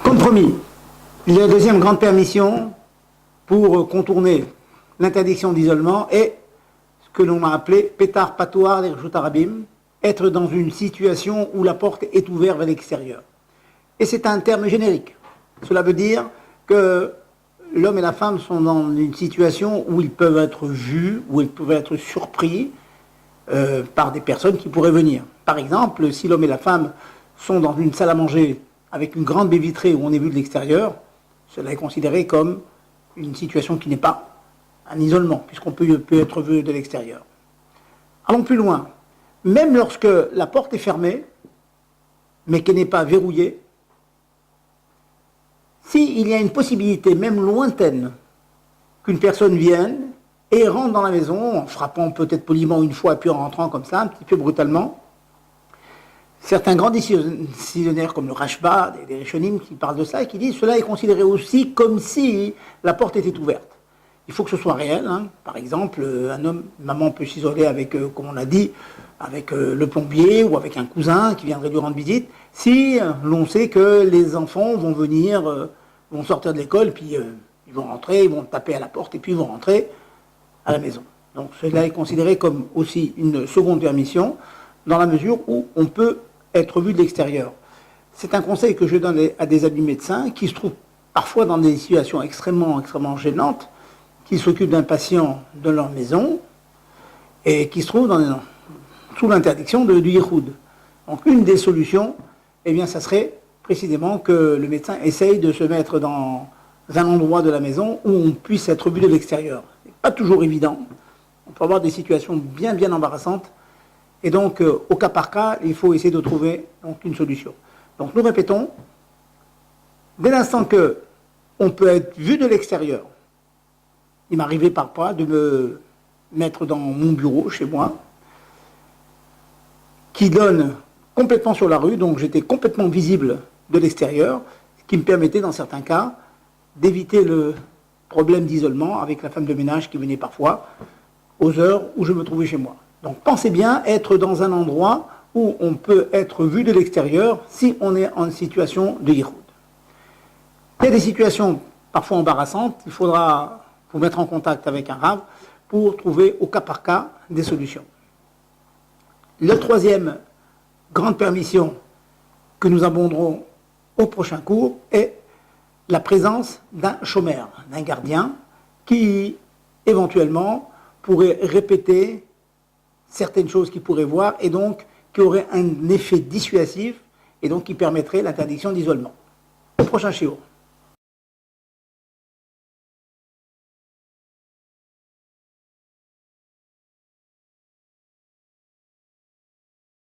Comme promis, la deuxième grande permission pour contourner l'interdiction d'isolement est ce que l'on a appelé pétard patoir des Reshut Harabim, être dans une situation où la porte est ouverte vers l'extérieur. Et c'est un terme générique. Cela veut dire que l'homme et la femme sont dans une situation où ils peuvent être vus, où ils peuvent être surpris par des personnes qui pourraient venir. Par exemple, si l'homme et la femme sont dans une salle à manger avec une grande baie vitrée où on est vu de l'extérieur, cela est considéré comme une situation qui n'est pas un isolement, puisqu'on peut être vu de l'extérieur. Allons plus loin. Même lorsque la porte est fermée, mais qu'elle n'est pas verrouillée, s'il y a une possibilité, même lointaine, qu'une personne vienne et rentre dans la maison, en frappant peut-être poliment une fois, puis en rentrant comme ça, un petit peu brutalement, certains grands décisionnaires comme le Rashba, des Rishonim qui parlent de ça et qui disent cela est considéré aussi comme si la porte était ouverte. Il faut que ce soit réel. Hein. Par exemple, une maman peut s'isoler avec, comme on a dit, avec le plombier ou avec un cousin qui viendrait lui rendre visite, si l'on sait que les enfants vont venir, vont sortir de l'école, puis ils vont rentrer, ils vont taper à la porte et puis ils vont rentrer à la maison. Donc cela est considéré comme aussi une seconde permission, dans la mesure où on peut être vu de l'extérieur. C'est un conseil que je donne à des amis médecins qui se trouvent parfois dans des situations extrêmement gênantes, qui s'occupent d'un patient de leur maison et qui se trouvent sous l'interdiction du Yichud. Donc une des solutions, eh bien, ça serait précisément que le médecin essaye de se mettre dans un endroit de la maison où on puisse être vu de l'extérieur. Ce n'est pas toujours évident. On peut avoir des situations bien embarrassantes. Et donc, au cas par cas, il faut essayer de trouver donc, une solution. Donc, nous répétons, dès l'instant qu'on peut être vu de l'extérieur, il m'arrivait parfois de me mettre dans mon bureau, chez moi, qui donne complètement sur la rue, donc j'étais complètement visible de l'extérieur, ce qui me permettait, dans certains cas, d'éviter le problème d'isolement avec la femme de ménage qui venait parfois aux heures où je me trouvais chez moi. Donc pensez bien être dans un endroit où on peut être vu de l'extérieur si on est en situation de Yichud. Il y a des situations parfois embarrassantes, il faudra vous mettre en contact avec un rav pour trouver au cas par cas des solutions. La troisième grande permission que nous aborderons au prochain cours est la présence d'un shomer, d'un gardien qui éventuellement pourrait répéter certaines choses qu'il pourrait voir et donc qui aurait un effet dissuasif et donc qui permettrait l'interdiction d'isolement. Au prochain shiur.